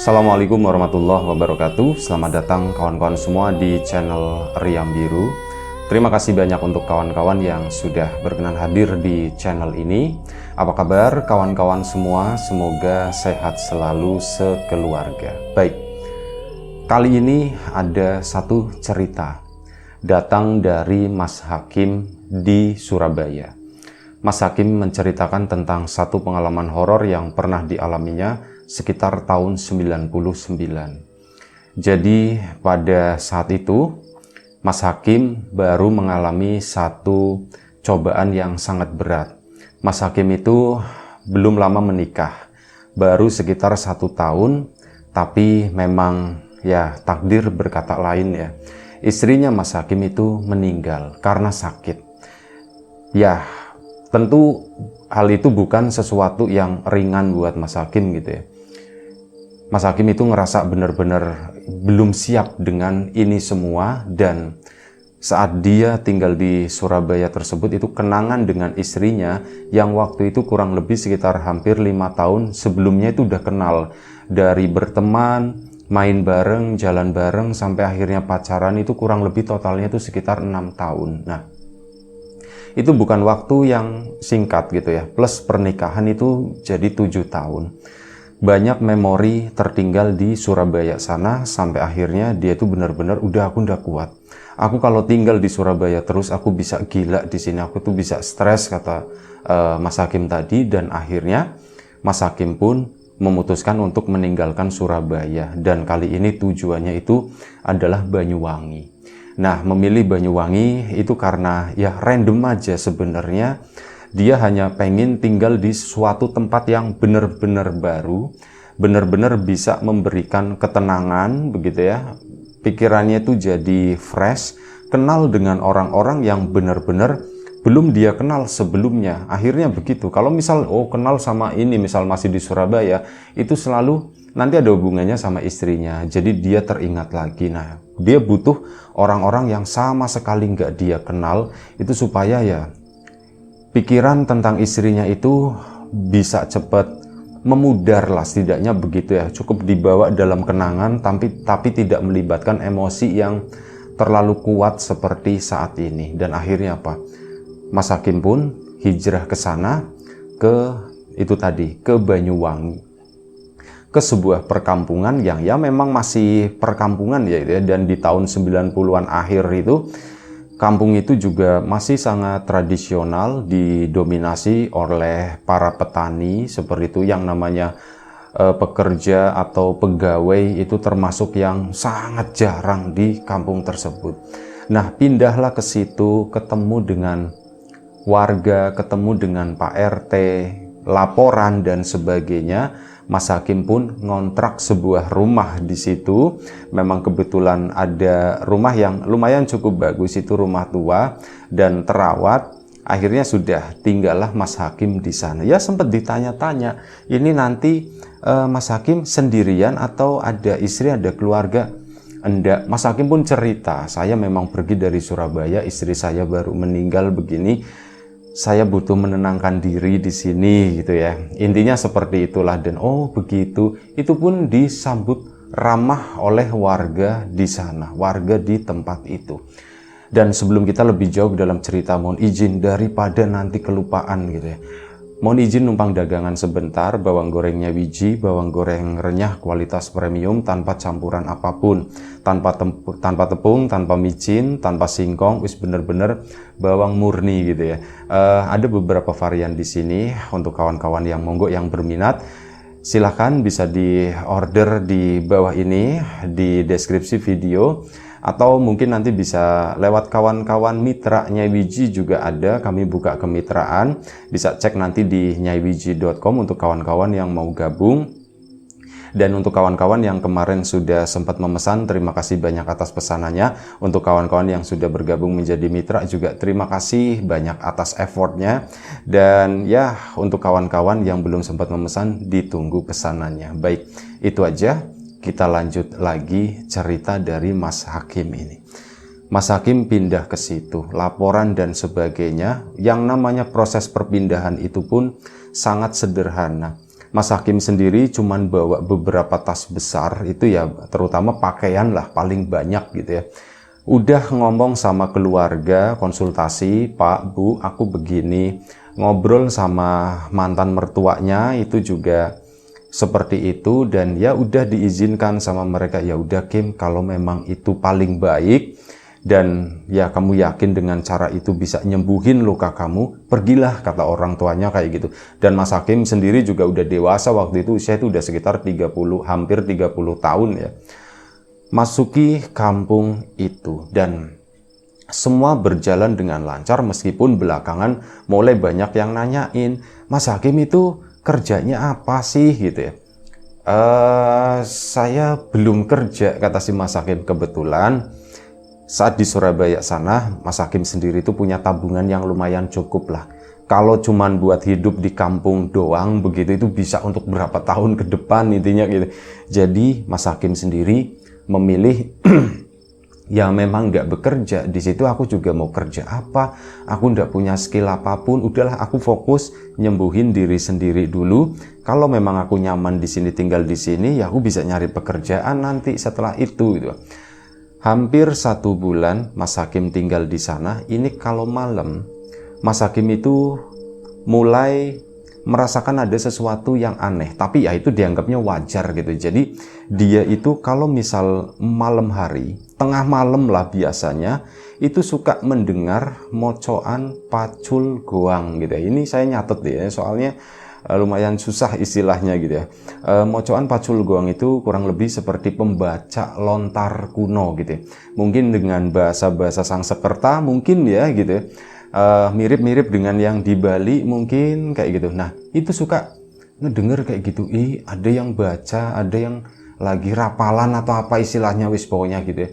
Assalamualaikum warahmatullahi wabarakatuh. Selamat datang kawan-kawan semua di channel Riam Biru. Terima kasih banyak untuk kawan-kawan yang sudah berkenan hadir di channel ini. Apa kabar kawan-kawan semua? Semoga sehat selalu sekeluarga. Baik, kali ini ada satu cerita datang dari Mas Hakim di Surabaya. Mas Hakim menceritakan tentang satu pengalaman horor yang pernah dialaminya sekitar tahun 99. Jadi pada saat itu Mas Hakim baru mengalami satu cobaan yang sangat berat. Mas Hakim itu belum lama menikah, baru sekitar 1 tahun, tapi memang ya takdir berkata lain ya. Istrinya Mas Hakim itu meninggal karena sakit. Ya, tentu hal itu bukan sesuatu yang ringan buat Mas Hakim gitu ya. Mas Hakim itu ngerasa benar-benar belum siap dengan ini semua, dan saat dia tinggal di Surabaya tersebut itu kenangan dengan istrinya yang waktu itu kurang lebih sekitar hampir 5 tahun sebelumnya itu udah kenal. Dari berteman, main bareng, jalan bareng, sampai akhirnya pacaran itu kurang lebih totalnya itu sekitar 6 tahun. Nah, itu bukan waktu yang singkat gitu ya, plus pernikahan itu jadi 7 tahun. Banyak memori tertinggal di Surabaya sana, sampai akhirnya dia tuh benar-benar aku udah kuat. Aku kalau tinggal di Surabaya terus aku bisa gila di sini, aku tuh bisa stres, kata Mas Hakim tadi. Dan akhirnya Mas Hakim pun memutuskan untuk meninggalkan Surabaya, dan kali ini tujuannya itu adalah Banyuwangi. Nah, memilih Banyuwangi itu karena ya random aja sebenarnya. Dia hanya pengen tinggal di suatu tempat yang benar-benar baru, benar-benar bisa memberikan ketenangan begitu ya. Pikirannya itu jadi fresh, kenal dengan orang-orang yang benar-benar belum dia kenal sebelumnya. Akhirnya begitu. Kalau misal kenal sama ini, misal masih di Surabaya, itu selalu nanti ada hubungannya sama istrinya. Jadi dia teringat lagi. Nah, dia butuh orang-orang yang sama sekali nggak dia kenal, itu supaya ya pikiran tentang istrinya itu bisa cepat memudar lah, setidaknya begitu ya. Cukup dibawa dalam kenangan, tapi tidak melibatkan emosi yang terlalu kuat seperti saat ini. Dan akhirnya apa? Mas Hakim pun hijrah ke sana, ke Banyuwangi, ke sebuah perkampungan yang ya memang masih perkampungan ya, dan di tahun 90-an akhir itu kampung itu juga masih sangat tradisional, didominasi oleh para petani seperti itu. Yang namanya pekerja atau pegawai itu termasuk yang sangat jarang di kampung tersebut. Nah, pindahlah ke situ, ketemu dengan warga, ketemu dengan Pak RT, laporan dan sebagainya. Mas Hakim pun ngontrak sebuah rumah di situ. Memang kebetulan ada rumah yang lumayan cukup bagus, itu rumah tua dan terawat. Akhirnya sudah tinggallah Mas Hakim di sana. Ya sempat ditanya-tanya, ini nanti Mas Hakim sendirian atau ada istri, ada keluarga? Enggak. Mas Hakim pun cerita, saya memang pergi dari Surabaya, istri saya baru meninggal begini. Saya butuh menenangkan diri di sini gitu ya. Intinya seperti itulah. Dan begitu. Itu pun disambut ramah oleh warga di sana, warga di tempat itu. Dan sebelum kita lebih jauh dalam cerita, mohon izin daripada nanti kelupaan gitu ya. Mohon izin numpang dagangan sebentar. Bawang gorengnya Wiji, bawang goreng renyah kualitas premium tanpa campuran apapun, tanpa tepung, tanpa micin, tanpa singkong, wis bener-bener bawang murni gitu ya. Ada beberapa varian di sini untuk kawan-kawan yang monggo yang berminat. Silahkan bisa di order di bawah ini di deskripsi video, atau mungkin nanti bisa lewat kawan-kawan mitra Nyai Wiji juga ada, kami buka kemitraan, bisa cek nanti di nyaiwiji.com untuk kawan-kawan yang mau gabung. Dan untuk kawan-kawan yang kemarin sudah sempat memesan, terima kasih banyak atas pesanannya. Untuk kawan-kawan yang sudah bergabung menjadi mitra juga terima kasih banyak atas effortnya. Dan ya, untuk kawan-kawan yang belum sempat memesan, ditunggu pesanannya. Baik, itu aja. Kita lanjut lagi cerita dari Mas Hakim ini. Mas Hakim pindah ke situ, laporan dan sebagainya. Yang namanya proses perpindahan itu pun sangat sederhana. Mas Hakim sendiri cuman bawa beberapa tas besar, itu ya terutama pakaian lah paling banyak gitu ya. Udah ngomong sama keluarga, konsultasi, Pak, Bu, aku begini. Ngobrol sama mantan mertuanya itu juga seperti itu, dan ya udah diizinkan sama mereka, ya udah Kim, kalau memang itu paling baik dan ya kamu yakin dengan cara itu bisa nyembuhin luka kamu, pergilah, kata orang tuanya kayak gitu. Dan Mas Hakim sendiri juga udah dewasa waktu itu, usia itu udah sekitar 30, hampir 30 tahun ya. Masuki kampung itu dan semua berjalan dengan lancar, meskipun belakangan mulai banyak yang nanyain, Mas Hakim itu kerjanya apa sih gitu ya. Saya belum kerja, kata si Mas Hakim. Kebetulan saat di Surabaya sana, Mas Hakim sendiri itu punya tabungan yang lumayan cukup lah. Kalau cuman buat hidup di kampung doang begitu, itu bisa untuk berapa tahun ke depan intinya gitu. Jadi Mas Hakim sendiri memilih ya memang nggak bekerja. Di situ aku juga mau kerja apa? Aku nggak punya skill apapun. Udahlah, aku fokus nyembuhin diri sendiri dulu. Kalau memang aku nyaman di sini, tinggal di sini, ya aku bisa nyari pekerjaan nanti setelah itu gitu. Hampir 1 bulan Mas Hakim tinggal di sana. Ini kalau malam, Mas Hakim itu mulai merasakan ada sesuatu yang aneh. Tapi ya itu dianggapnya wajar gitu. Jadi dia itu kalau misal malam hari, tengah malam lah biasanya, itu suka mendengar mocoan pacul goang gitu. Ini saya nyatet ya, soalnya lumayan susah istilahnya gitu ya. Mocoan pacul goang itu kurang lebih seperti pembaca lontar kuno gitu ya. Mungkin dengan bahasa-bahasa Sangsekerta mungkin ya gitu ya. Mirip-mirip dengan yang di Bali mungkin kayak gitu. Nah itu suka ngedenger kayak gitu, ada yang baca, ada yang lagi rapalan atau apa istilahnya, wis pokoknya gitu ya.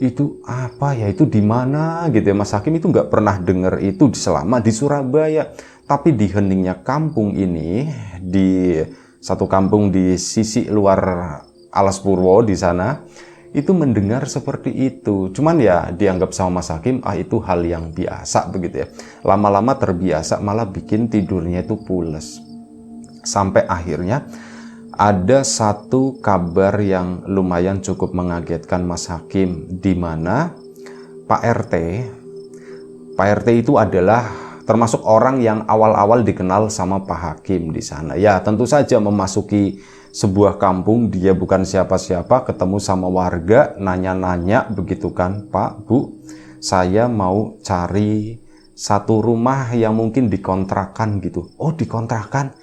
Itu apa ya, itu di mana gitu ya. Mas Hakim itu nggak pernah denger itu selama di Surabaya. Tapi di heningnya kampung ini, di satu kampung di sisi luar Alas Purwo di sana, itu mendengar seperti itu. Cuman ya dianggap sama Mas Hakim, itu hal yang biasa begitu ya. Lama-lama terbiasa, malah bikin tidurnya itu pules. Sampai akhirnya ada satu kabar yang lumayan cukup mengagetkan Mas Hakim, di mana Pak RT itu adalah termasuk orang yang awal-awal dikenal sama Pak Hakim di sana. Ya tentu saja memasuki sebuah kampung, dia bukan siapa-siapa, ketemu sama warga, nanya-nanya begitu kan, Pak, Bu, saya mau cari satu rumah yang mungkin dikontrakan gitu. Oh dikontrakan?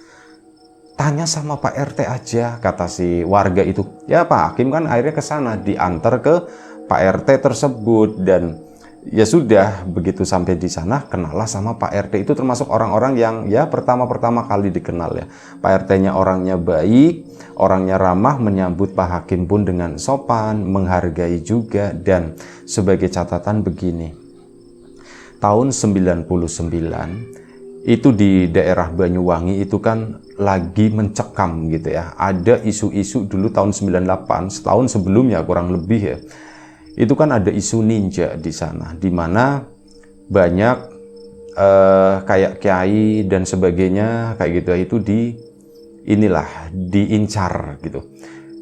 Tanya sama Pak RT aja, kata si warga itu. Ya Pak Hakim kan akhirnya ke sana, diantar ke Pak RT tersebut, dan ya sudah, begitu sampai di sana kenalah sama Pak RT. Itu termasuk orang-orang yang ya pertama-pertama kali dikenal ya. Pak RT-nya orangnya baik, orangnya ramah, menyambut Pak Hakim pun dengan sopan, menghargai juga. Dan sebagai catatan begini, tahun 99 itu di daerah Banyuwangi itu kan lagi mencekam gitu ya. Ada isu-isu dulu tahun 98, setahun sebelumnya kurang lebih ya. Itu kan ada isu ninja di sana, di mana banyak kayak kiai dan sebagainya kayak gitu itu diincar gitu.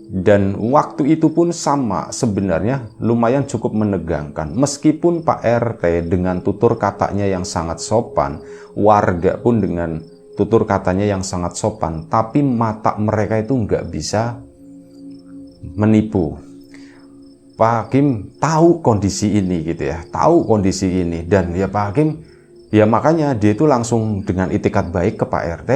Dan waktu itu pun sama, sebenarnya lumayan cukup menegangkan. Meskipun Pak RT dengan tutur katanya yang sangat sopan, warga pun dengan tutur katanya yang sangat sopan, tapi mata mereka itu nggak bisa menipu. Pak Hakim tahu kondisi ini gitu ya, tahu kondisi ini, dan ya Pak Hakim ya makanya dia itu langsung dengan itikat baik ke Pak RT,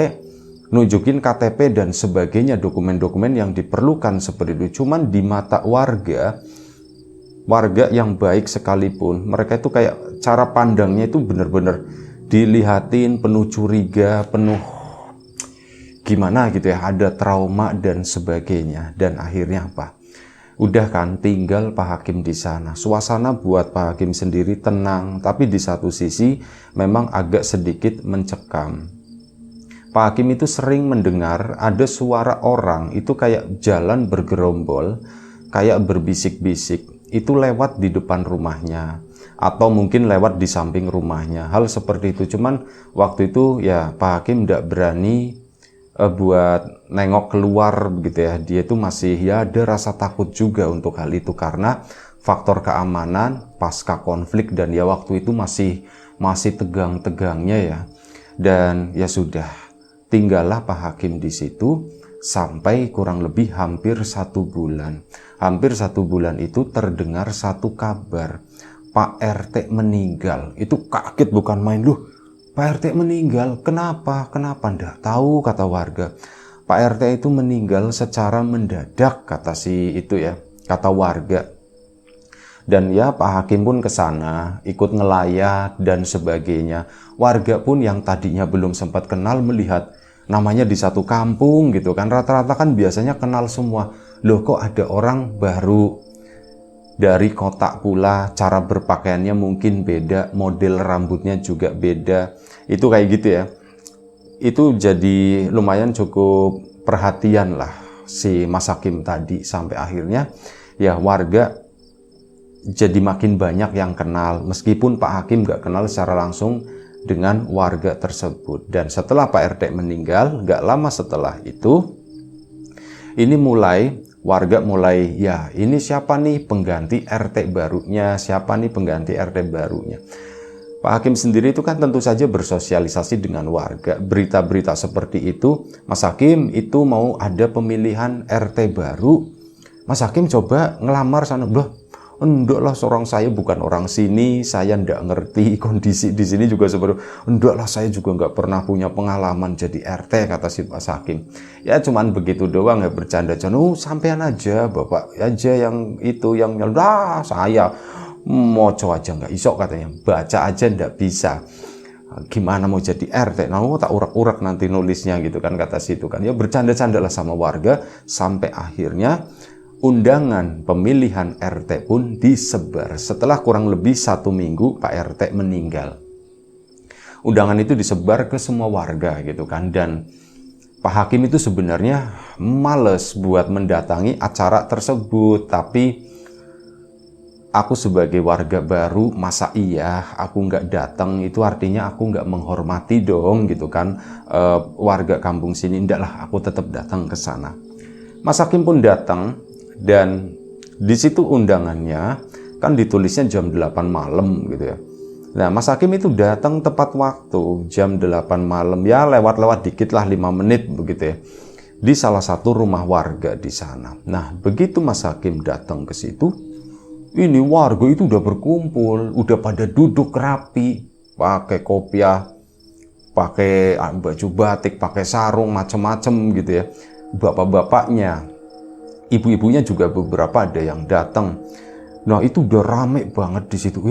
nunjukin KTP dan sebagainya, dokumen-dokumen yang diperlukan seperti itu. Cuman di mata warga yang baik sekalipun, mereka itu kayak cara pandangnya itu bener-bener dilihatin penuh curiga, penuh gimana gitu ya, ada trauma dan sebagainya. Dan akhirnya apa? Udah kan tinggal Pak Hakim di sana. Suasana buat Pak Hakim sendiri tenang, tapi di satu sisi memang agak sedikit mencekam. Pak Hakim itu sering mendengar ada suara orang itu kayak jalan bergerombol, kayak berbisik-bisik, itu lewat di depan rumahnya, atau mungkin lewat di samping rumahnya. Hal seperti itu. Cuman waktu itu ya Pak Hakim tidak berani buat nengok keluar begitu ya. Dia tuh masih ya ada rasa takut juga untuk hal itu karena faktor keamanan pasca konflik dan ya waktu itu masih tegang-tegangnya ya. Dan ya sudah, tinggallah Pak Hakim di situ sampai kurang lebih hampir 1 bulan. Hampir 1 bulan itu terdengar satu kabar, Pak RT meninggal. Itu kaget bukan main, loh Pak RT meninggal, kenapa? Nggak tahu, kata warga. Pak RT itu meninggal secara mendadak, kata si itu ya, kata warga. Dan ya Pak Hakim pun ke sana, ikut ngelayat dan sebagainya. Warga pun yang tadinya belum sempat kenal melihat namanya di satu kampung gitu kan. Rata-rata kan biasanya kenal semua. Loh kok ada orang baru dari kota pula, cara berpakaiannya mungkin beda, model rambutnya juga beda. Itu kayak gitu ya. Itu jadi lumayan cukup perhatian lah si Mas Hakim tadi. Sampai akhirnya ya warga jadi makin banyak yang kenal, meskipun Pak Hakim nggak kenal secara langsung dengan warga tersebut. Dan setelah Pak RT meninggal, nggak lama setelah itu, ini warga mulai, ya ini siapa nih pengganti RT barunya, siapa nih pengganti RT barunya. Pak Hakim sendiri itu kan tentu saja bersosialisasi dengan warga, berita-berita seperti itu, Mas Hakim itu mau ada pemilihan RT baru, Mas Hakim coba ngelamar sana. Loh, enggak lah, seorang saya bukan orang sini, saya ndak ngerti kondisi di sini juga seperti enggak lah, saya juga nggak pernah punya pengalaman jadi RT, kata si Mas Hakim. Ya cuman begitu doang ya, bercanda-canda. Sampean aja bapak aja yang itu yang saya moco aja nggak iso, katanya, baca aja ndak bisa, gimana mau jadi RT, tak urak-urak nanti nulisnya gitu kan, kata situ kan. Ya bercanda-canda lah sama warga sampai akhirnya undangan pemilihan RT pun disebar. Setelah kurang lebih 1 minggu Pak RT meninggal, undangan itu disebar ke semua warga gitu kan. Dan Pak Hakim itu sebenarnya males buat mendatangi acara tersebut, tapi aku sebagai warga baru, masa iya aku nggak datang, itu artinya aku nggak menghormati dong gitu kan, warga kampung sini. Ndak lah, aku tetap datang ke sana. Mas Hakim pun datang. Dan di situ undangannya kan ditulisnya jam 8 malam gitu ya. Nah, Mas Hakim itu datang tepat waktu jam 8 malam, ya lewat-lewat dikit lah, 5 menit begitu ya, di salah satu rumah warga di sana. Nah, begitu Mas Hakim datang ke situ, ini warga itu udah berkumpul, udah pada duduk rapi, pakai kopiah, pakai baju batik, pakai sarung, macem-macem gitu ya. Bapak-bapaknya, ibu-ibunya juga beberapa ada yang datang. Nah, itu udah rame banget di situ.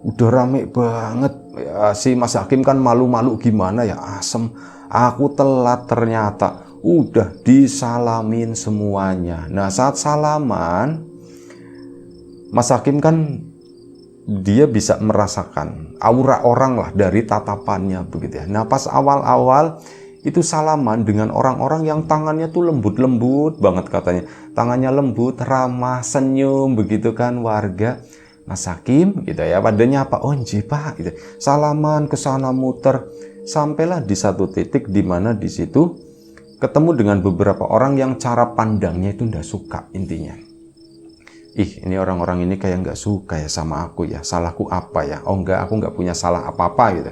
Udah rame banget. Ya, si Mas Hakim kan malu-malu gimana ya, asem. Aku telat ternyata. Udah disalamin semuanya. Nah, saat salaman, Mas Hakim kan dia bisa merasakan aura orang lah dari tatapannya begitu ya. Nah, pas awal-awal itu salaman dengan orang-orang yang tangannya tuh lembut-lembut banget katanya. Tangannya lembut, ramah, senyum begitu kan warga. Mas Hakim gitu ya, padanya apa? Oh nji Pak gitu. Salaman ke sana muter. Sampailah di satu titik di mana di situ ketemu dengan beberapa orang yang cara pandangnya itu ndak suka intinya. Ini orang-orang ini kayak nggak suka ya sama aku ya. Salahku apa ya? Oh enggak, aku nggak punya salah apa-apa gitu.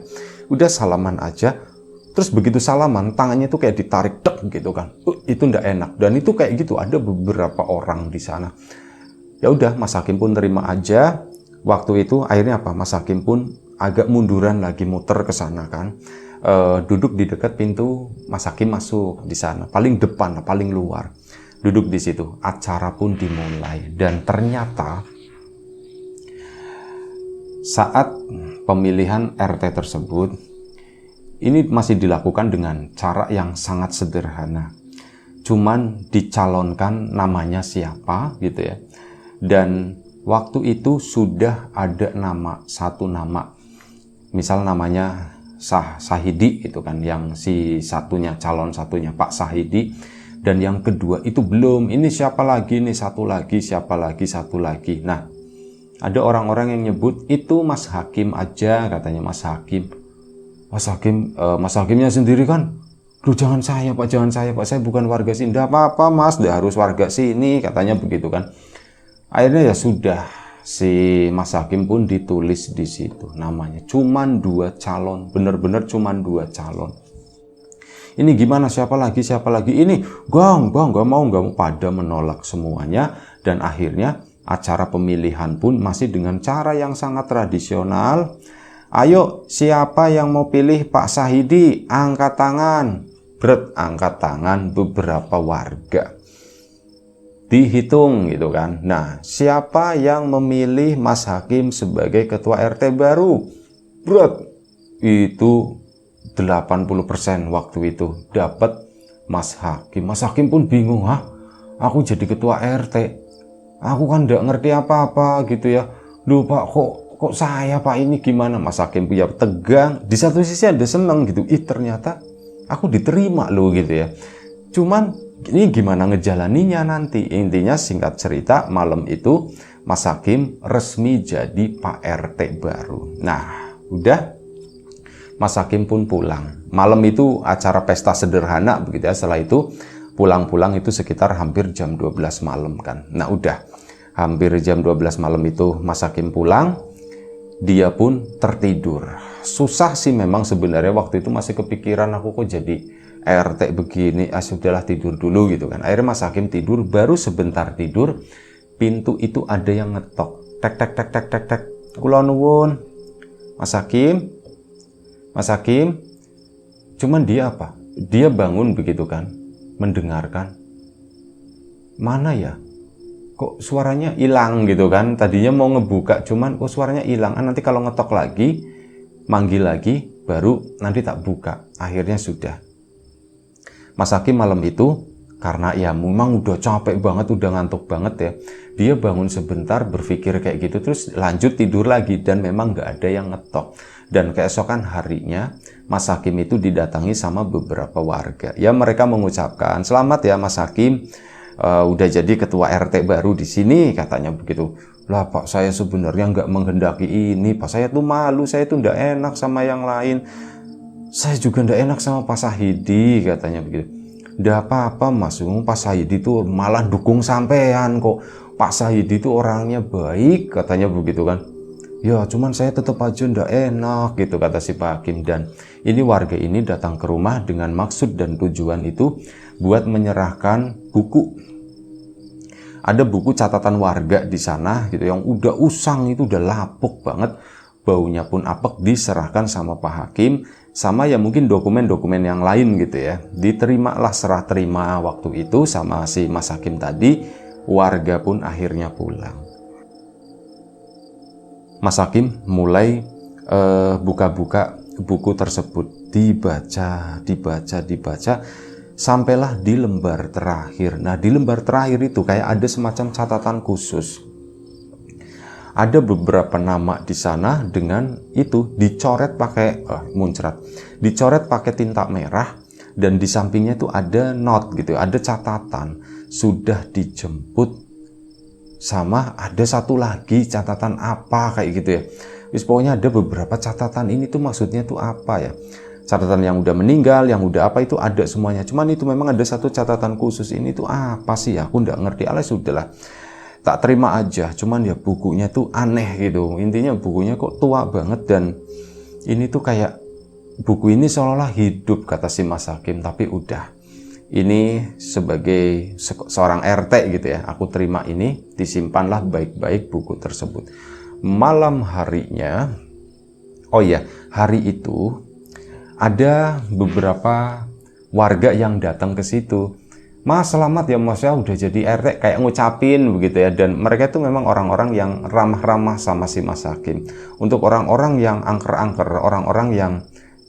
Udah salaman aja. Terus begitu salaman, tangannya tuh kayak ditarik dek gitu kan. Itu ndak enak. Dan itu kayak gitu, ada beberapa orang di sana. Ya udah, Mas Hakim pun terima aja. Waktu itu akhirnya apa? Mas Hakim pun agak munduran lagi, muter ke sana kan. Duduk di dekat pintu, Mas Hakim masuk di sana, paling depan, paling luar. Duduk di situ. Acara pun dimulai. Dan ternyata saat pemilihan RT tersebut, ini masih dilakukan dengan cara yang sangat sederhana. Cuman dicalonkan namanya siapa gitu ya. Dan waktu itu sudah ada satu nama. Misal namanya Sahidi itu kan, yang si satunya, calon satunya Pak Sahidi. Dan yang kedua itu belum. Ini siapa lagi, ini satu lagi, siapa lagi, satu lagi. Nah, ada orang-orang yang nyebut itu Mas Hakim aja, katanya Mas Hakim. Mas Hakimnya sendiri kan Duh, jangan saya Pak, saya bukan warga sini. Nggak apa-apa Mas, nggak harus warga sini, katanya begitu kan. Akhirnya ya sudah, si Mas Hakim pun ditulis di situ namanya. Cuman 2 calon, bener-bener cuman 2 calon. Ini gimana, siapa lagi? Ini nggak mau, pada menolak semuanya. Dan akhirnya acara pemilihan pun masih dengan cara yang sangat tradisional. Ayo, siapa yang mau pilih Pak Sahidi? Angkat tangan. Angkat tangan beberapa warga. Dihitung gitu kan. Nah, siapa yang memilih Mas Hakim sebagai ketua RT baru? Itu 80% waktu itu dapat Mas Hakim. Mas Hakim pun bingung, aku jadi ketua RT. Aku kan nggak ngerti apa-apa gitu ya. Duh Pak, kok saya Pak, ini gimana? Mas Hakim punya tegang. Di satu sisi ada seneng gitu. Ternyata aku diterima loh gitu ya. Cuman ini gimana ngejalaninya nanti? Intinya singkat cerita, malam itu Mas Hakim resmi jadi Pak RT baru. Nah, udah, Mas Hakim pun pulang. Malam itu acara pesta sederhana begitu ya. Setelah itu pulang-pulang itu sekitar hampir jam 12 malam kan. Nah, udah hampir jam 12 malam itu Mas Hakim pulang. Dia pun tertidur. Susah sih memang sebenarnya, waktu itu masih kepikiran aku kok jadi RT begini, sudahlah tidur dulu gitu kan. Akhirnya Mas Hakim tidur, baru sebentar tidur, pintu itu ada yang ngetok. Tek. Kula nuwun. Mas Hakim. Cuman dia apa? Dia bangun begitu kan, mendengarkan. Mana ya? Kok suaranya hilang gitu kan. Tadinya mau ngebuka, cuman kok suaranya hilang. Nanti kalau ngetok lagi, manggil lagi, baru nanti tak buka. Akhirnya sudah. Mas Hakim malam itu, karena ya memang udah capek banget, udah ngantuk banget ya, dia bangun sebentar berpikir kayak gitu, terus lanjut tidur lagi, dan memang nggak ada yang ngetok. Dan keesokan harinya Mas Hakim itu didatangi sama beberapa warga. Ya, mereka mengucapkan, "Selamat ya Mas Hakim, udah jadi ketua RT baru di sini," katanya begitu. Lah Pak, saya sebenarnya nggak menghendaki ini Pak, saya tuh malu, saya tuh nggak enak sama yang lain. Saya juga nggak enak sama Pak Sahidi, katanya begitu. Nggak apa-apa Mas, Pak Sahidi tuh malah dukung sampean kok. Pak Sahidi tuh orangnya baik, katanya begitu kan. Ya cuman saya tetap aja nggak enak gitu, kata si Pak Hakim. Dan ini warga ini datang ke rumah dengan maksud dan tujuan itu buat menyerahkan buku. Ada buku catatan warga di sana gitu yang udah usang, itu udah lapuk banget, baunya pun apek, diserahkan sama Pak Hakim, sama ya mungkin dokumen-dokumen yang lain gitu ya. Diterimalah, serah terima waktu itu sama si Mas Hakim tadi. Warga pun akhirnya pulang. Mas Hakim mulai buka-buka buku tersebut, dibaca, sampailah di lembar terakhir. Nah, di lembar terakhir itu kayak ada semacam catatan khusus. Ada beberapa nama di sana dengan itu dicoret pakai dicoret pakai tinta merah, dan di sampingnya itu ada note gitu, ada catatan sudah dijemput, sama ada satu lagi catatan apa kayak gitu ya. Pokoknya ada beberapa catatan, ini tuh maksudnya tuh apa ya? Catatan yang udah meninggal, yang udah apa, itu ada semuanya. Cuman itu memang ada satu catatan khusus, ini tuh apa sih ya? Aku nggak ngerti, sudahlah. Tak terima aja, cuman ya bukunya tuh aneh gitu. Intinya bukunya kok tua banget, dan ini tuh kayak buku ini seolah-olah hidup, kata si Mas Hakim. Tapi udah, ini sebagai seorang RT gitu ya, aku terima ini, disimpanlah baik-baik buku tersebut. Malam harinya, hari itu ada beberapa warga yang datang ke situ. Mas, selamat ya Mas ya, udah jadi RT, kayak ngucapin begitu ya. Dan mereka itu memang orang-orang yang ramah-ramah sama si Mas Hakim. Untuk orang-orang yang angker-angker, orang-orang yang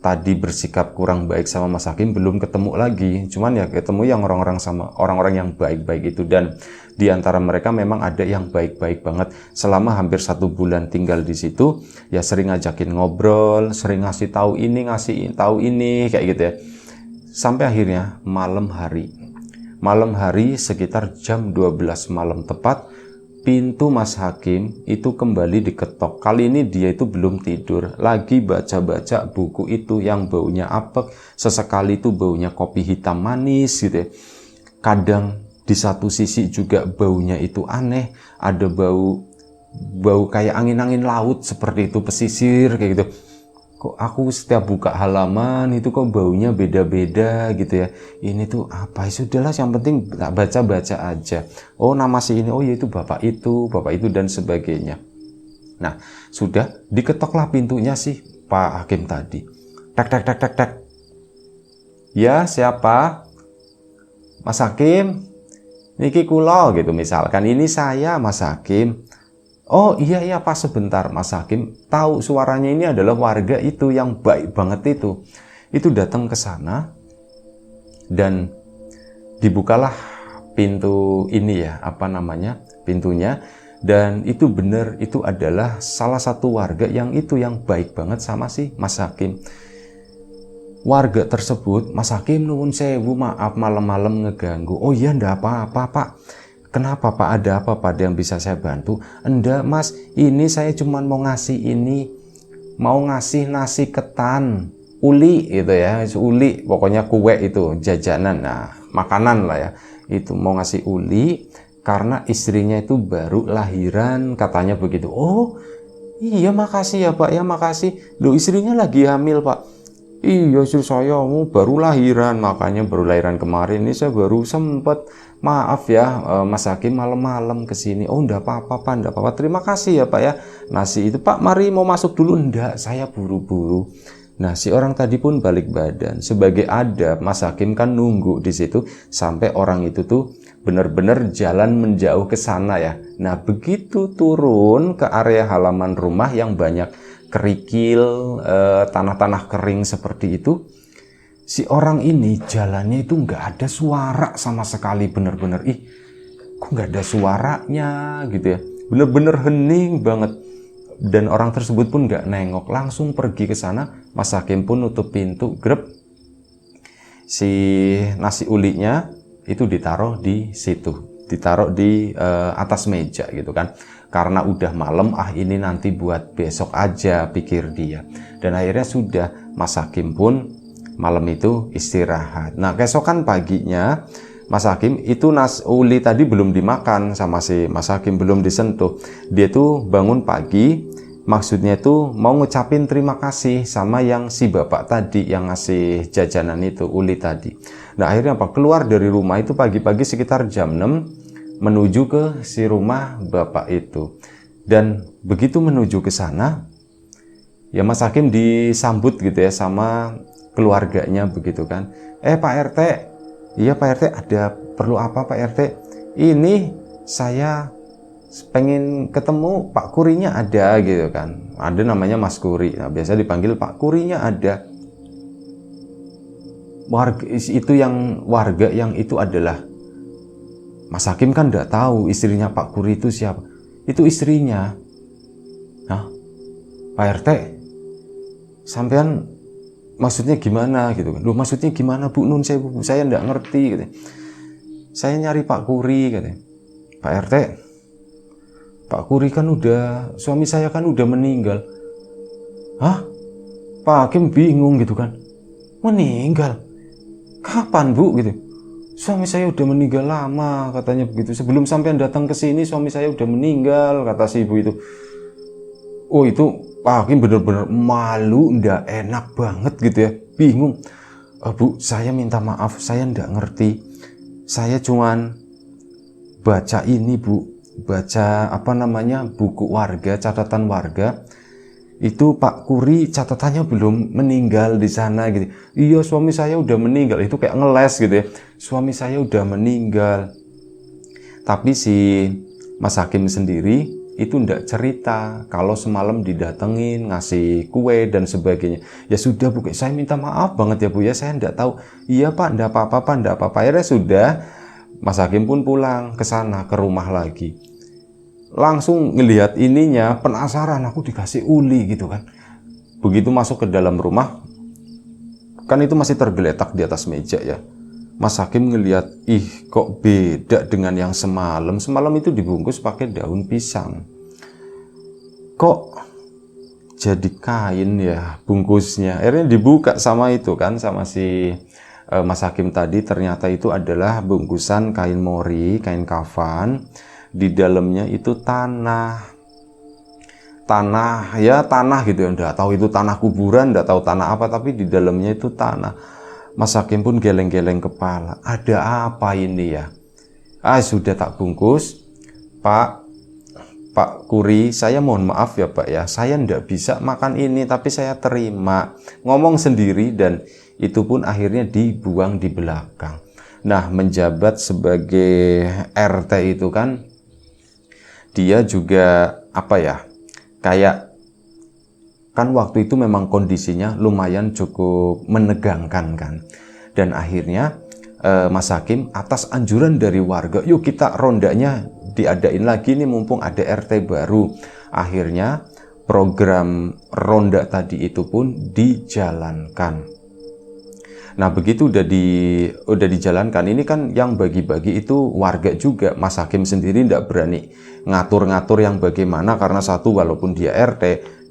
tadi bersikap kurang baik sama Mas Hakim, belum ketemu lagi. Cuman ya ketemu yang orang-orang yang baik-baik itu. Dan di antara mereka memang ada yang baik-baik banget. Selama hampir 1 bulan tinggal di situ, ya sering ngajakin ngobrol, sering ngasih tahu ini kayak gitu ya. Sampai akhirnya malam hari sekitar jam 12 malam tepat, pintu Mas Hakim itu kembali diketok. Kali ini dia itu belum tidur, lagi baca-baca buku itu yang baunya apek, sesekali itu baunya kopi hitam manis gitu ya. Kadang di satu sisi juga baunya itu aneh, ada bau kayak angin-angin laut seperti itu, pesisir kayak gitu. Kok aku setiap buka halaman itu kok baunya beda-beda gitu ya. Ini tuh apa? Sudahlah, yang penting baca-baca aja. Oh, nama si ini, oh ya itu bapak itu dan sebagainya. Nah, sudah diketoklah pintunya sih Pak Hakim tadi. Tek tek tek tek tek. Ya, siapa? Mas Hakim. Niki kula gitu misalkan, ini saya Mas Hakim. Oh iya Pak, sebentar. Mas Hakim tahu suaranya ini adalah warga itu yang baik banget itu datang ke sana dan dibukalah pintu ini ya, pintunya, dan itu benar, itu adalah salah satu warga yang baik banget sama si Mas Hakim. Warga tersebut, Mas Hakim nuwun sewu, maaf malam-malam ngeganggu. Oh iya, ndak apa-apa Pak. Kenapa Pak, ada apa Pak, yang bisa saya bantu? Enggak Mas, ini saya cuma mau ngasih nasi ketan, uli gitu ya, uli, pokoknya kue itu, jajanan, nah makanan lah ya, itu mau ngasih uli, karena istrinya itu baru lahiran, katanya begitu. Oh iya, makasih ya Pak, ya makasih. Loh, istrinya lagi hamil Pak. Iya, istri saya baru lahiran, makanya baru lahiran kemarin, ini saya baru sempat. Maaf ya Mas Hakim malam-malam kesini. Oh enggak apa-apa Pak, enggak apa-apa. Terima kasih ya Pak ya. Nasi itu Pak, mari mau masuk dulu. Enggak, saya buru-buru. Nah, si orang tadi pun balik badan. Sebagai adab, Mas Hakim kan nunggu di situ sampai orang itu tuh benar-benar jalan menjauh ke sana ya. Nah, begitu turun ke area halaman rumah yang banyak kerikil, tanah-tanah kering seperti itu, si orang ini jalannya itu nggak ada suara sama sekali, bener-bener kok nggak ada suaranya gitu ya, bener-bener hening banget. Dan orang tersebut pun nggak nengok, langsung pergi ke sana. Mas Hakim pun nutup pintu, grep, si nasi ulinya itu ditaruh di situ, ditaruh di atas meja gitu kan, karena udah malam, ini nanti buat besok aja, pikir dia. Dan akhirnya sudah, Mas Hakim pun malam itu istirahat. Nah, keesokan paginya Mas Hakim itu uli tadi belum dimakan sama si Mas Hakim, belum disentuh. Dia tuh bangun pagi, maksudnya itu mau ngucapin terima kasih sama yang si bapak tadi yang ngasih jajanan itu, uli tadi. Nah, akhirnya keluar dari rumah itu pagi-pagi sekitar jam 6 menuju ke si rumah bapak itu. Dan begitu menuju ke sana, ya Mas Hakim disambut gitu ya sama keluarganya begitu kan. Pak RT, iya Pak RT, ada perlu apa Pak RT? Ini saya pengen ketemu Pak Kurinya ada gitu kan. Ada namanya Mas Kuri, nah, biasa dipanggil Pak Kurinya ada. Warga yang itu adalah Mas Hakim kan enggak tahu istrinya Pak Kuri itu siapa. Itu istrinya. Nah, Pak RT, sampean maksudnya gimana gitu kan? Loh, maksudnya gimana Bu? Nun sewu, saya enggak ngerti gitu. Saya nyari Pak Kuri katanya. Pak RT, Pak Kuri kan suami saya kan udah meninggal. Hah? Pak Hakim bingung gitu kan. Meninggal? Kapan Bu gitu? Suami saya udah meninggal lama katanya begitu. Sebelum sampean datang ke sini suami saya udah meninggal, kata si ibu itu. Oh, itu Pak Hakim bener-bener malu, ndak enak banget gitu ya, bingung. Bu, saya minta maaf, saya ndak ngerti. Saya cuman baca ini Bu, baca buku warga, catatan warga. Itu Pak Kuri catatannya belum meninggal di sana gitu. Iya, suami saya udah meninggal, itu kayak ngeles gitu ya. Suami saya udah meninggal. Tapi si Mas Hakim sendiri itu ndak cerita kalau semalam didatengin ngasih kue dan sebagainya. Ya sudah Bu, saya minta maaf banget ya Bu ya, saya ndak tahu. Iya Pak, ndak apa-apa Pak, ndak apa-apa. Akhirnya sudah, Mas Hakim pun pulang ke sana, ke rumah lagi. Langsung ngelihat ininya, penasaran, aku dikasih uli gitu kan. Begitu masuk ke dalam rumah, kan itu masih tergeletak di atas meja ya. Mas Hakim ngelihat, ih kok beda dengan yang semalam. Semalam itu dibungkus pakai daun pisang. Kok jadi kain ya bungkusnya? Akhirnya dibuka sama itu kan, sama si Mas Hakim tadi. Ternyata itu adalah bungkusan kain mori, kain kafan. Di dalamnya itu tanah gitu ya. Nggak tahu itu tanah kuburan, nggak tahu tanah apa, tapi di dalamnya itu tanah. Mas Hakim pun geleng-geleng kepala. Ada apa ini ya? Sudah tak bungkus. Pak Kuri, saya mohon maaf ya Pak ya. Saya ndak bisa makan ini, tapi saya terima. Ngomong sendiri dan itu pun akhirnya dibuang di belakang. Nah, menjabat sebagai RT itu kan, dia juga apa ya? Kayak kan waktu itu memang kondisinya lumayan cukup menegangkan kan. Dan akhirnya Mas Hakim atas anjuran dari warga, yuk kita rondanya diadain lagi nih mumpung ada RT baru. Akhirnya program ronda tadi itu pun dijalankan. Nah begitu udah dijalankan, ini kan yang bagi-bagi itu warga juga. Mas Hakim sendiri tidak berani ngatur-ngatur yang bagaimana, karena satu, walaupun dia RT,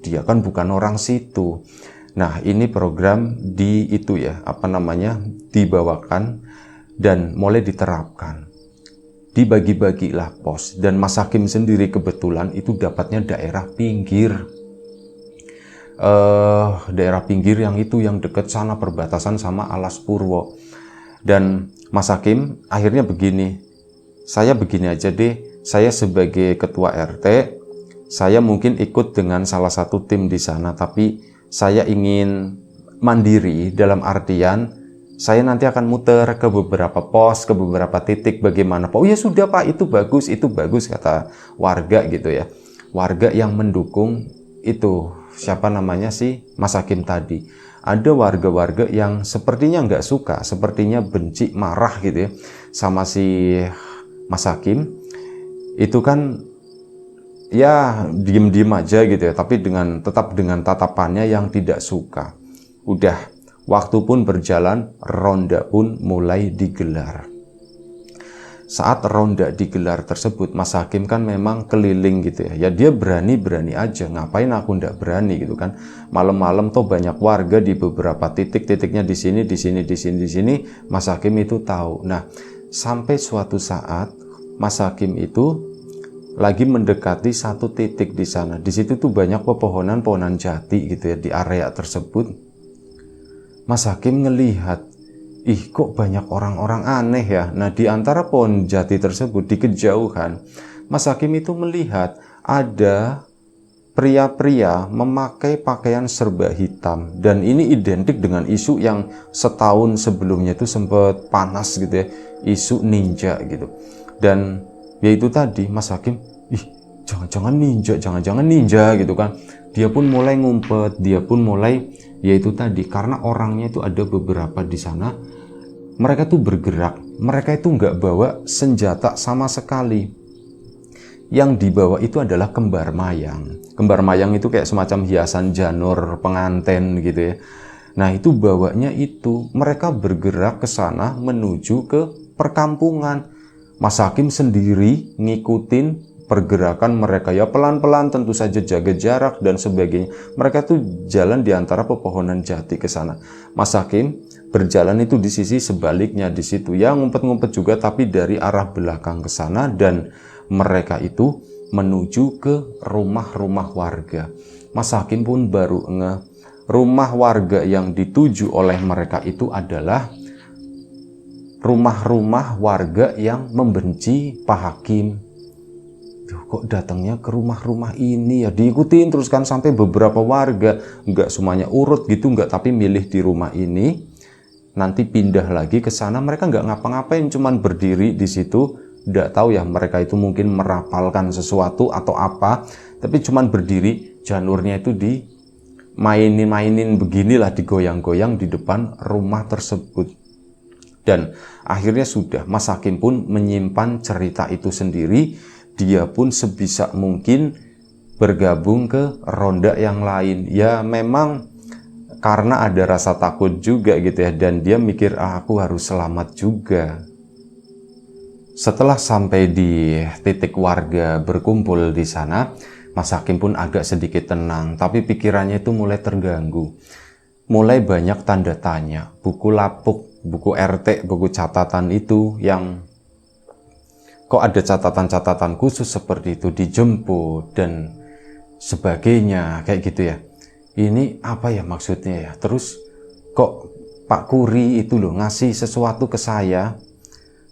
dia kan bukan orang situ. Nah ini program dibawakan dan mulai diterapkan. Dibagi-bagilah pos, dan Mas Hakim sendiri kebetulan itu dapatnya daerah pinggir. Daerah pinggir yang dekat sana perbatasan sama Alas Purwo. Dan Mas Hakim akhirnya begini, saya begini aja deh, saya sebagai ketua RT, saya mungkin ikut dengan salah satu tim di sana, tapi saya ingin mandiri dalam artian saya nanti akan muter ke beberapa pos, ke beberapa titik bagaimana Pak. Oh ya sudah Pak, itu bagus kata warga gitu ya. Warga yang mendukung itu, siapa namanya sih Mas Hakim tadi. Ada warga-warga yang sepertinya nggak suka, sepertinya benci, marah gitu ya sama si Mas Hakim. Itu kan ya diem-diem aja gitu ya, tapi tetap dengan tatapannya yang tidak suka. Udah, waktu pun berjalan, ronda pun mulai digelar. Saat ronda digelar tersebut, Mas Hakim kan memang keliling gitu ya. Ya dia berani-berani aja, ngapain aku ndak berani gitu kan. Malam-malam tuh banyak warga di beberapa titik-titiknya di sini, Mas Hakim itu tahu. Nah, sampai suatu saat Mas Hakim itu lagi mendekati satu titik di sana. Di situ tuh banyak pepohonan jati gitu ya di area tersebut. Mas Hakim ngelihat, ih kok banyak orang-orang aneh ya. Nah di antara pohon jati tersebut di kejauhan, Mas Hakim itu melihat ada pria-pria memakai pakaian serba hitam. Dan ini identik dengan isu yang setahun sebelumnya itu sempat panas gitu ya, isu ninja gitu. Dan yaitu tadi Mas Hakim, jangan-jangan ninja gitu kan. Dia pun mulai ngumpet, yaitu tadi karena orangnya itu ada beberapa di sana. Mereka tuh bergerak, mereka itu nggak bawa senjata sama sekali. Yang dibawa itu adalah kembar mayang. Kembar mayang itu kayak semacam hiasan janur pengantin gitu ya. Nah itu bawanya itu, mereka bergerak ke sana menuju ke perkampungan. Mas Hakim sendiri ngikutin pergerakan mereka ya pelan-pelan, tentu saja jaga jarak dan sebagainya. Mereka tuh jalan di antara pepohonan jati ke sana. Mas Hakim berjalan itu di sisi sebaliknya di situ ya, ngumpet-ngumpet juga tapi dari arah belakang ke sana, dan mereka itu menuju ke rumah-rumah warga. Mas Hakim pun baru rumah warga yang dituju oleh mereka itu adalah rumah-rumah warga yang membenci Pak Hakim. Kok datangnya ke rumah-rumah ini ya, diikutin terus kan sampai beberapa warga, nggak semuanya urut gitu, nggak, tapi milih di rumah ini, nanti pindah lagi ke sana. Mereka nggak ngapa-ngapain, cuman berdiri di situ. Nggak tahu ya mereka itu mungkin merapalkan sesuatu atau apa, tapi cuman berdiri, janurnya itu dimainin beginilah, digoyang-goyang di depan rumah tersebut. Dan akhirnya sudah, Mas Hakim pun menyimpan cerita itu sendiri. Dia pun sebisa mungkin bergabung ke ronda yang lain. Ya memang karena ada rasa takut juga gitu ya, dan dia mikir aku harus selamat juga. Setelah sampai di titik warga berkumpul di sana, Mas Hakim pun agak sedikit tenang, tapi pikirannya itu mulai terganggu. Mulai banyak tanda tanya, buku lapuk, buku RT, buku catatan itu yang kok ada catatan-catatan khusus seperti itu, dijemput dan sebagainya, kayak gitu ya. Ini apa ya maksudnya ya? Terus kok Pak Kuri itu loh ngasih sesuatu ke saya,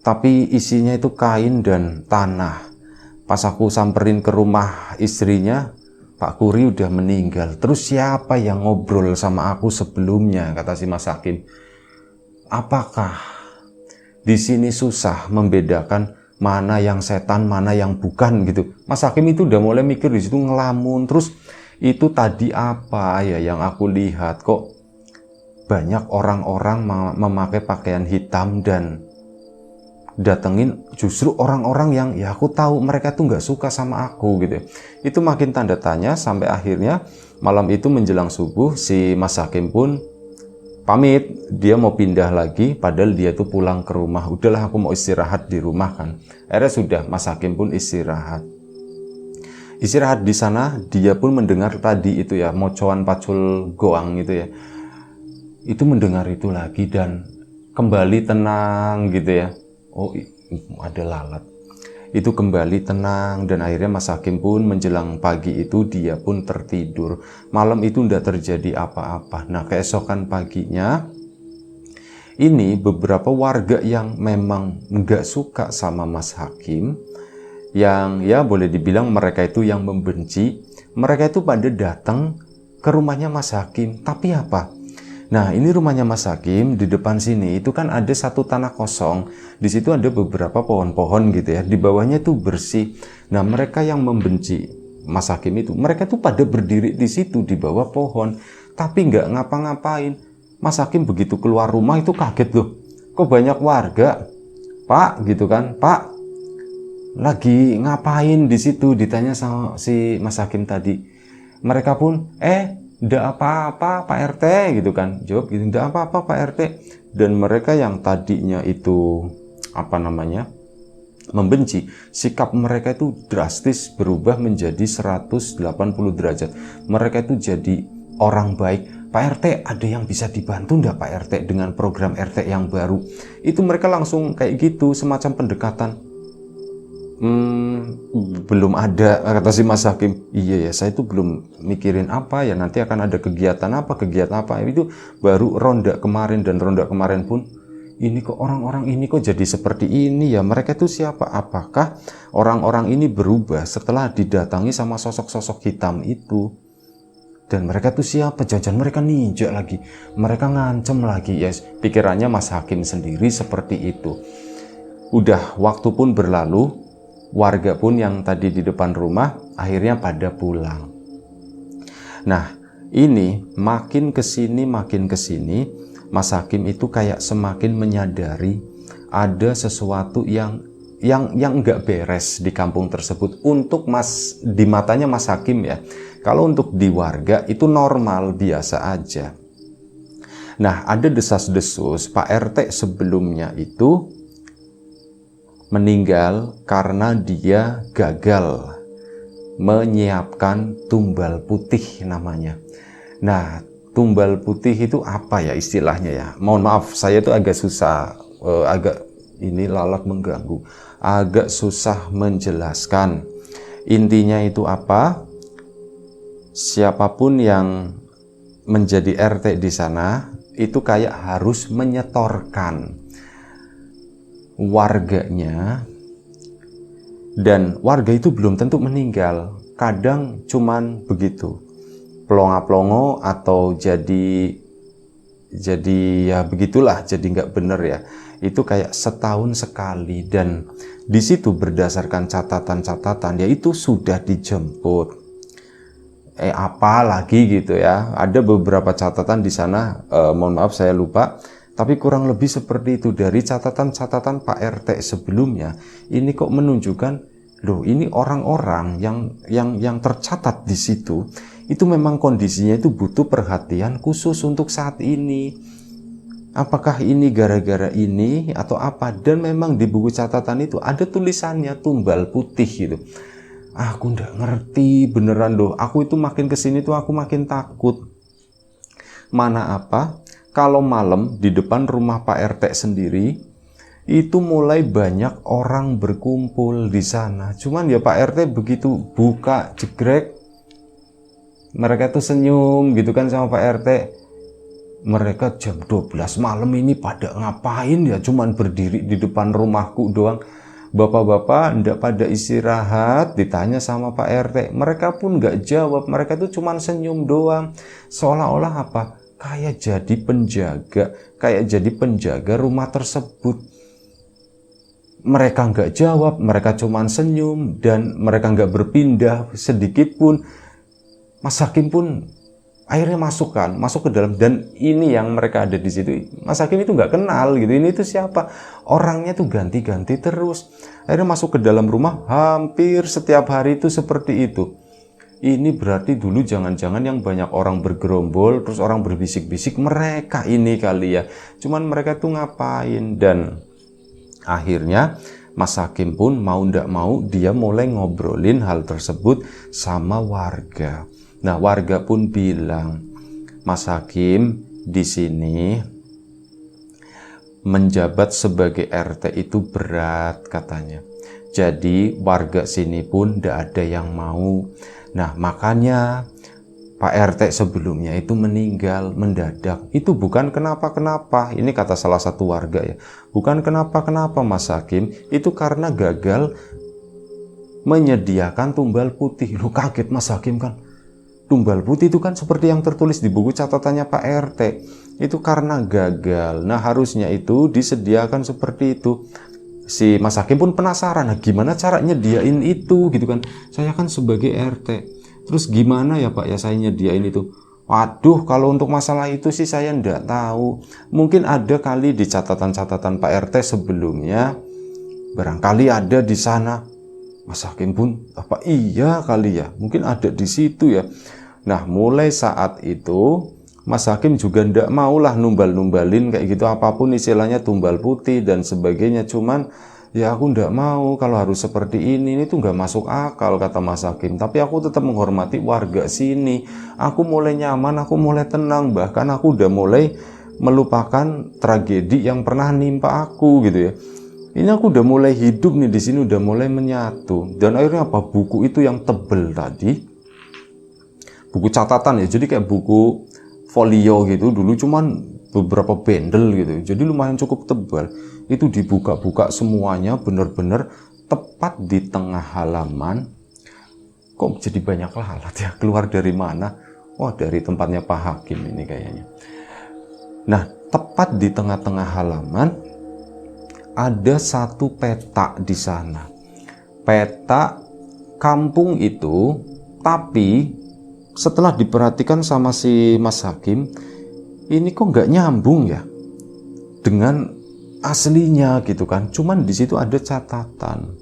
tapi isinya itu kain dan tanah. Pas aku samperin ke rumah istrinya, Pak Kuri udah meninggal. Terus siapa yang ngobrol sama aku sebelumnya, kata si Mas Hakim. Apakah di sini susah membedakan mana yang setan, mana yang bukan gitu. Mas Hakim itu udah mulai mikir di situ, ngelamun. Terus itu tadi apa ya yang aku lihat, kok banyak orang-orang memakai pakaian hitam dan datengin justru orang-orang yang ya aku tahu mereka tuh nggak suka sama aku gitu. Itu makin tanda tanya sampai akhirnya malam itu menjelang subuh si Mas Hakim pun pamit, dia mau pindah lagi padahal dia tuh pulang ke rumah. Udahlah aku mau istirahat di rumah kan. Akhirnya sudah Mas Hakim pun istirahat. Istirahat di sana, dia pun mendengar tadi itu ya, mocoan pacul goang itu ya. Itu mendengar itu lagi dan kembali tenang gitu ya. Oh, ada lalat. Itu kembali tenang dan akhirnya Mas Hakim pun menjelang pagi itu dia pun tertidur. Malam itu tidak terjadi apa-apa. Nah, keesokan paginya ini beberapa warga yang memang nggak suka sama Mas Hakim, yang ya boleh dibilang mereka itu yang membenci, mereka itu pada datang ke rumahnya Mas Hakim. Tapi apa? Nah, ini rumahnya Mas Hakim, di depan sini itu kan ada satu tanah kosong. Di situ ada beberapa pohon-pohon gitu ya. Di bawahnya itu bersih. Nah, mereka yang membenci Mas Hakim itu, mereka tuh pada berdiri di situ di bawah pohon, tapi nggak ngapa-ngapain. Mas Hakim begitu keluar rumah itu kaget loh. Kok banyak warga? Pak, gitu kan? Pak, lagi ngapain di situ? Ditanya sama si Mas Hakim tadi. Mereka pun ndak apa-apa Pak RT gitu kan. Jawab gitu, ndak apa-apa Pak RT. Dan mereka yang tadinya itu membenci, sikap mereka itu drastis berubah menjadi 180 derajat. Mereka itu jadi orang baik. Pak RT, ada yang bisa dibantu ndak Pak RT dengan program RT yang baru? Itu mereka langsung kayak gitu, semacam pendekatan. Belum ada, kata si Mas Hakim. Iya ya, saya itu belum mikirin apa ya, nanti akan ada kegiatan apa. Itu baru ronda kemarin, dan ronda kemarin pun ini kok orang-orang ini kok jadi seperti ini ya. Mereka itu siapa? Apakah orang-orang ini berubah setelah didatangi sama sosok-sosok hitam itu? Dan mereka itu siapa? Jangan mereka ninja lagi, mereka ngancem lagi ya. Pikirannya Mas Hakim sendiri seperti itu. Udah waktu pun berlalu, warga pun yang tadi di depan rumah akhirnya pada pulang. Nah, ini makin kesini Mas Hakim itu kayak semakin menyadari ada sesuatu yang nggak beres di kampung tersebut. Untuk di matanya Mas Hakim ya, kalau untuk di warga itu normal, biasa aja. Nah, ada desas-desus Pak RT sebelumnya itu meninggal karena dia gagal menyiapkan tumbal putih namanya. Nah, tumbal putih itu apa ya istilahnya ya? Mohon maaf, saya itu agak susah, ini lalat mengganggu, agak susah menjelaskan. Intinya itu apa? Siapapun yang menjadi RT di sana itu kayak harus menyetorkan warganya, dan warga itu belum tentu meninggal, kadang cuman begitu pelongo-pelongo atau jadi ya begitulah, jadi nggak bener ya. Itu kayak setahun sekali, dan di situ berdasarkan catatan-catatan ya itu sudah dijemput. Apa lagi gitu ya, ada beberapa catatan di sana, mohon maaf saya lupa. Tapi kurang lebih seperti itu. Dari catatan-catatan Pak RT sebelumnya, ini kok menunjukkan, loh ini orang-orang yang tercatat di situ, itu memang kondisinya itu butuh perhatian khusus untuk saat ini. Apakah ini gara-gara ini atau apa? Dan memang di buku catatan itu ada tulisannya tumbal putih gitu. Aku nggak ngerti beneran loh. Aku itu makin kesini tuh aku makin takut. Mana apa? Kalau malam di depan rumah Pak RT sendiri itu mulai banyak orang berkumpul di sana. Cuman ya Pak RT begitu buka jegrek, mereka tuh senyum gitu kan sama Pak RT. Mereka jam 12 malam ini pada ngapain ya, cuman berdiri di depan rumahku doang. Bapak-bapak ndak pada istirahat, ditanya sama Pak RT. Mereka pun nggak jawab, mereka tuh cuman senyum doang. Seolah-olah apa? Kayak jadi penjaga rumah tersebut. Mereka nggak jawab, mereka cuman senyum dan mereka nggak berpindah sedikit pun. Mas Hakim pun akhirnya masuk ke dalam, dan ini yang mereka ada di situ. Mas Hakim itu nggak kenal gitu. Ini tuh siapa? Orangnya tuh ganti-ganti terus. Akhirnya masuk ke dalam rumah hampir setiap hari itu seperti itu. Ini berarti dulu jangan-jangan yang banyak orang bergerombol, terus orang berbisik-bisik, mereka ini kali ya. Cuman mereka tuh ngapain? Dan akhirnya Mas Hakim pun mau ndak mau dia mulai ngobrolin hal tersebut sama warga. Nah, warga pun bilang, Mas Hakim di sini menjabat sebagai RT itu berat katanya. Jadi warga sini pun ndak ada yang mau. Nah, makanya Pak RT sebelumnya itu meninggal mendadak. Itu bukan kenapa-kenapa. Ini kata salah satu warga ya. Bukan kenapa-kenapa Mas Hakim, itu karena gagal menyediakan tumbal putih. Lu kaget Mas Hakim kan? Tumbal putih itu kan seperti yang tertulis di buku catatannya Pak RT. Itu karena gagal. Nah, harusnya itu disediakan seperti itu. Si Mas Hakim pun penasaran, nah gimana cara nyediain itu gitu kan. Saya kan sebagai RT. Terus gimana ya Pak ya saya nyediain itu? Waduh, kalau untuk masalah itu sih saya enggak tahu. Mungkin ada kali di catatan-catatan Pak RT sebelumnya. Barangkali ada di sana. Mas Hakim pun, apa iya kali ya? Mungkin ada di situ ya. Nah, mulai saat itu Mas Hakim juga ndak maulah numbal-numbalin kayak gitu, apapun istilahnya tumbal putih dan sebagainya. Cuman ya aku ndak mau kalau harus seperti ini tuh nggak masuk akal kata Mas Hakim. Tapi aku tetap menghormati warga sini. Aku mulai nyaman, aku mulai tenang, bahkan aku udah mulai melupakan tragedi yang pernah nimpa aku gitu ya. Ini aku udah mulai hidup nih di sini, udah mulai menyatu. Dan akhirnya apa? Buku itu yang tebel tadi, buku catatan ya, jadi kayak buku folio gitu, dulu cuman beberapa bendel gitu, jadi lumayan cukup tebal. Itu dibuka-buka semuanya, bener-bener tepat di tengah halaman. Kok jadi banyak lalat ya, keluar dari mana? Wah, dari tempatnya Pak Hakim ini kayaknya. Nah, tepat di tengah-tengah halaman ada satu peta di sana, peta kampung itu. Tapi setelah diperhatikan sama si Mas Hakim, ini kok nggak nyambung ya dengan aslinya gitu kan. Cuman di situ ada catatan,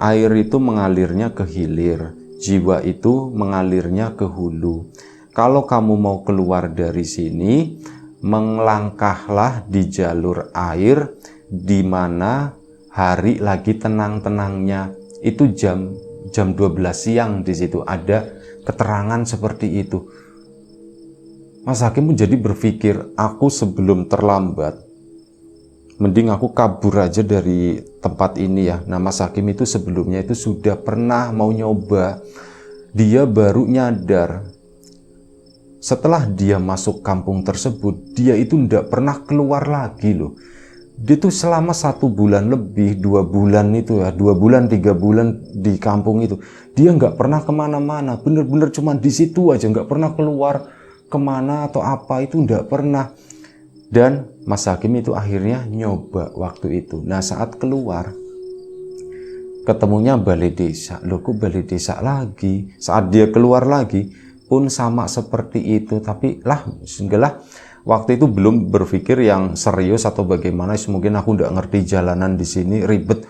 air itu mengalirnya ke hilir, jiwa itu mengalirnya ke hulu. Kalau kamu mau keluar dari sini, melangkahlah di jalur air di mana hari lagi tenang-tenangnya. Itu jam 12 siang, di situ ada keterangan seperti itu. Mas Hakim pun jadi berpikir, aku sebelum terlambat, mending aku kabur aja dari tempat ini ya. Nah, Mas Hakim itu sebelumnya itu sudah pernah mau nyoba. Dia baru nyadar setelah dia masuk kampung tersebut, dia itu tidak pernah keluar lagi loh. Dia tuh selama 1 bulan lebih, 2 bulan itu ya, 2 bulan, 3 bulan di kampung itu, dia nggak pernah kemana-mana, bener-bener cuma di situ aja, nggak pernah keluar kemana atau apa, itu nggak pernah. Dan Mas Hakim itu akhirnya nyoba waktu itu. Nah, saat keluar, ketemunya balai desa. Loh, kok balai desa lagi? Saat dia keluar lagi, pun sama seperti itu. Tapi sehinggalah waktu itu belum berpikir yang serius atau bagaimana. Mungkin aku nggak ngerti jalanan di sini, ribet,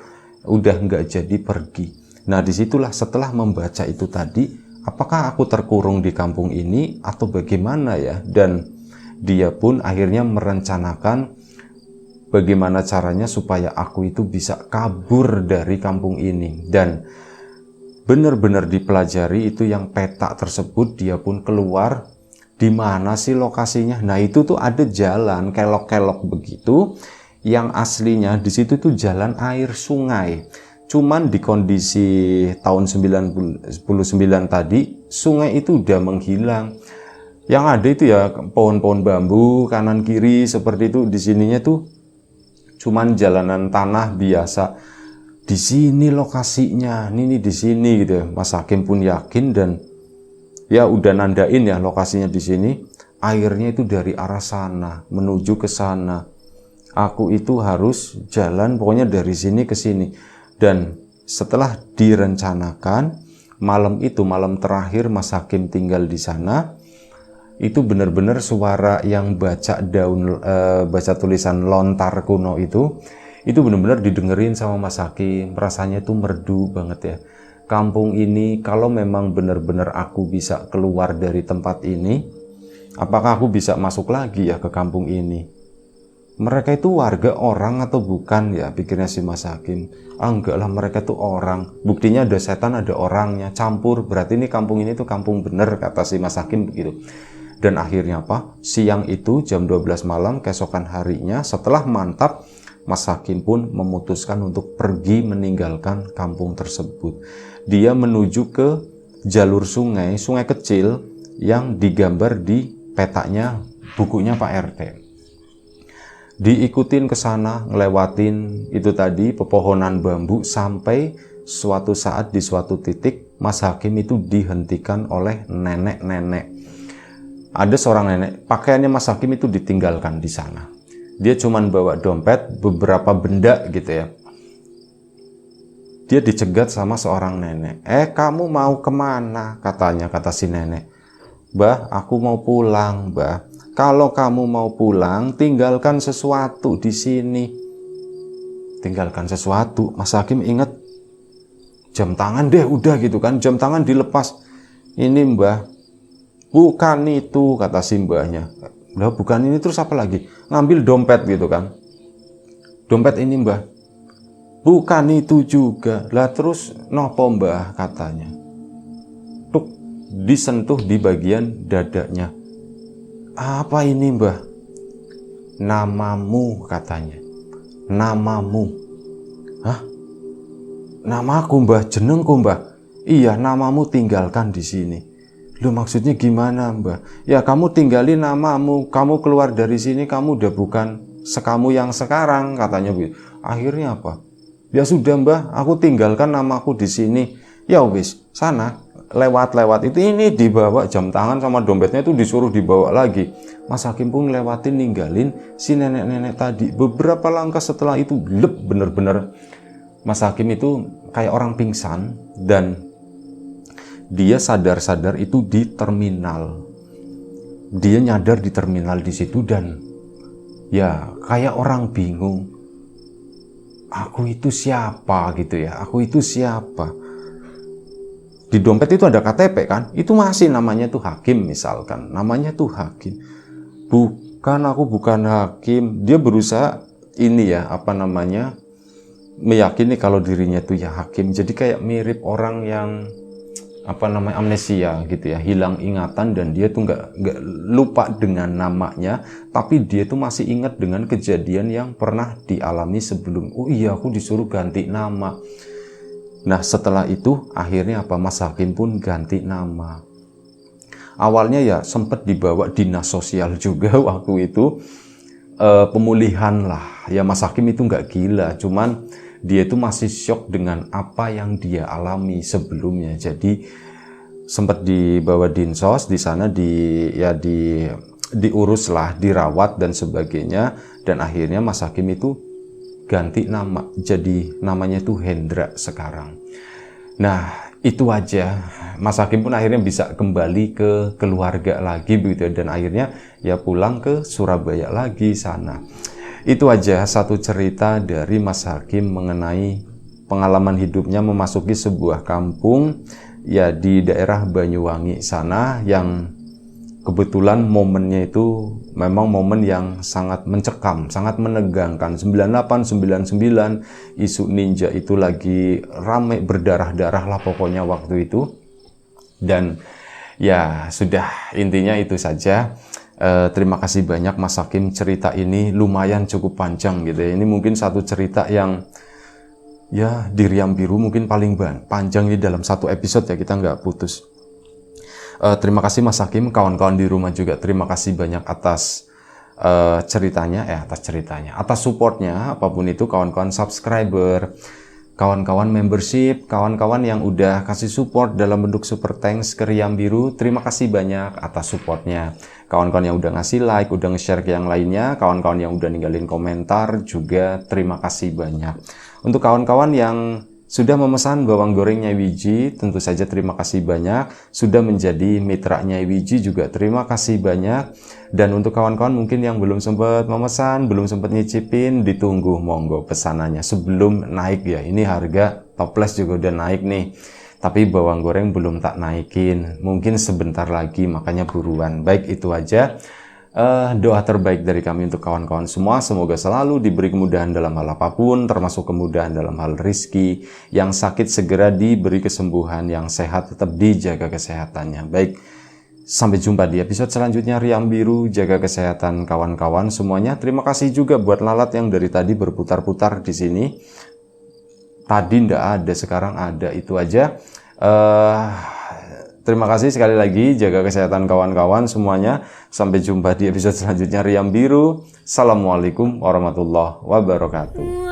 udah nggak jadi pergi. Nah, disitulah setelah membaca itu tadi, apakah aku terkurung di kampung ini atau bagaimana ya? Dan dia pun akhirnya merencanakan bagaimana caranya supaya aku itu bisa kabur dari kampung ini. Dan benar-benar dipelajari itu yang peta tersebut, dia pun keluar di mana sih lokasinya. Nah itu tuh ada jalan kelok-kelok begitu, yang aslinya di situ tuh jalan air sungai. Cuman di kondisi tahun 99 tadi, sungai itu udah menghilang. Yang ada itu ya pohon-pohon bambu kanan kiri seperti itu. Di sininya tuh cuman jalanan tanah biasa. Di sini lokasinya, ini di sini gitu. Mas Hakim pun yakin dan ya udah nandain ya lokasinya di sini. Airnya itu dari arah sana menuju ke sana. Aku itu harus jalan pokoknya dari sini ke sini. Dan setelah direncanakan, malam itu, malam terakhir Mas Hakim tinggal di sana, itu benar-benar suara yang baca baca tulisan lontar kuno itu benar-benar didengerin sama Mas Hakim. Rasanya tuh merdu banget ya. Kampung ini kalau memang benar-benar aku bisa keluar dari tempat ini, apakah aku bisa masuk lagi ya ke kampung ini? Mereka itu warga orang atau bukan ya, pikirnya si Mas Hakim. Enggak lah, mereka tuh orang. Buktinya ada setan, ada orangnya, campur. Berarti ini kampung ini tuh kampung bener, kata si Mas Hakim begitu. Dan akhirnya apa? Siang itu jam 12 malam, keesokan harinya setelah mantap, Mas Hakim pun memutuskan untuk pergi meninggalkan kampung tersebut. Dia menuju ke jalur sungai, sungai kecil yang digambar di petanya bukunya Pak RT. Diikutin ke sana, ngelewatin itu tadi pepohonan bambu sampai suatu saat di suatu titik Mas Hakim itu dihentikan oleh nenek-nenek. Ada seorang nenek, pakaiannya Mas Hakim itu ditinggalkan di sana. Dia cuman bawa dompet, beberapa benda gitu ya. Dia dicegat sama seorang nenek. Kamu mau kemana? Katanya, kata si nenek. Mbah, aku mau pulang, mbah. Kalau kamu mau pulang, tinggalkan sesuatu di sini. Tinggalkan sesuatu. Mas Hakim ingat, jam tangan deh, udah gitu kan. Jam tangan dilepas. Ini mbah, bukan itu, kata si mbahnya. Lah bukan ini, terus apa lagi? Ngambil dompet gitu kan. Dompet ini mbah. Bukan itu juga. Lah terus nopo mbah, katanya. Tuk, disentuh di bagian dadanya. Apa ini mbah? Namamu, katanya. Namamu. Hah? Namaku mbah, jenengku mbah. Iya, namamu tinggalkan di sini. Loh maksudnya gimana mbah? Ya kamu tinggalin namamu, kamu keluar dari sini, kamu udah bukan sekamu yang sekarang, katanya begitu. Akhirnya apa? Ya sudah mbah, aku tinggalkan namaku di sini. Ya wis, sana lewat-lewat itu, ini dibawa jam tangan sama dompetnya itu disuruh dibawa lagi. Mas Hakim pun lewatin, ninggalin si nenek-nenek tadi. Beberapa langkah setelah itu, bener-bener Mas Hakim itu kayak orang pingsan dan dia sadar-sadar itu di terminal. Dia nyadar di terminal di situ dan ya kayak orang bingung. Aku itu siapa gitu ya? Aku itu siapa? Di dompet itu ada KTP kan? Itu masih namanya tuh Hakim misalkan. Namanya tuh Hakim. Bukan, aku bukan Hakim. Dia berusaha ini ya, apa namanya? Meyakini kalau dirinya tuh ya Hakim. Jadi kayak mirip orang yang apa namanya, amnesia gitu ya, hilang ingatan dan dia tuh nggak lupa dengan namanya, tapi dia tuh masih ingat dengan kejadian yang pernah dialami sebelum. Oh iya, aku disuruh ganti nama. Nah setelah itu akhirnya apa, Mas Hakim pun ganti nama. Awalnya ya sempat dibawa dinas sosial juga waktu itu, pemulihan lah ya. Mas Hakim itu nggak gila, cuman dia itu masih syok dengan apa yang dia alami sebelumnya. Jadi sempat dibawa dinsos di sana, diurus lah, dirawat dan sebagainya. Dan akhirnya Mas Hakim itu ganti nama, jadi namanya itu Hendra sekarang. Nah itu aja, Mas Hakim pun akhirnya bisa kembali ke keluarga lagi begitu, dan akhirnya ya pulang ke Surabaya lagi sana. Itu aja satu cerita dari Mas Hakim mengenai pengalaman hidupnya memasuki sebuah kampung ya di daerah Banyuwangi sana, yang kebetulan momennya itu memang momen yang sangat mencekam, sangat menegangkan. 98, 99 isu ninja itu lagi rame, berdarah-darah lah pokoknya waktu itu. Dan ya sudah, intinya itu saja. Terima kasih banyak Mas Hakim, cerita ini lumayan cukup panjang gitu ya. Ini mungkin satu cerita yang ya di Riam Biru mungkin paling panjang ini dalam satu episode ya, kita nggak putus. Terima kasih Mas Hakim, kawan-kawan di rumah juga terima kasih banyak atas atas supportnya, apapun itu, kawan-kawan subscriber, kawan-kawan membership, kawan-kawan yang udah kasih support dalam bentuk super thanks ke Riam Biru, terima kasih banyak atas supportnya. Kawan-kawan yang udah ngasih like, udah nge-share ke yang lainnya, kawan-kawan yang udah ninggalin komentar juga terima kasih banyak. Untuk kawan-kawan yang sudah memesan bawang goreng Nyai Wiji, tentu saja terima kasih banyak. Sudah menjadi mitra Nyai Wiji juga terima kasih banyak. Dan untuk kawan-kawan mungkin yang belum sempat memesan, belum sempat nyicipin, ditunggu monggo pesanannya sebelum naik ya. Ini harga toples juga udah naik nih, tapi bawang goreng belum tak naikin, mungkin sebentar lagi, makanya buruan. Baik, itu aja. Doa terbaik dari kami untuk kawan-kawan semua, semoga selalu diberi kemudahan dalam hal apapun, termasuk kemudahan dalam hal rizki. Yang sakit segera diberi kesembuhan, yang sehat tetap dijaga kesehatannya. Baik, sampai jumpa di episode selanjutnya Riam Biru. Jaga kesehatan kawan-kawan semuanya. Terima kasih juga buat lalat yang dari tadi berputar-putar di sini. Tadi ndak ada, sekarang ada. Itu aja. Terima kasih sekali lagi, jaga kesehatan kawan-kawan semuanya. Sampai jumpa di episode selanjutnya Riam Biru. Assalamualaikum warahmatullahi wabarakatuh.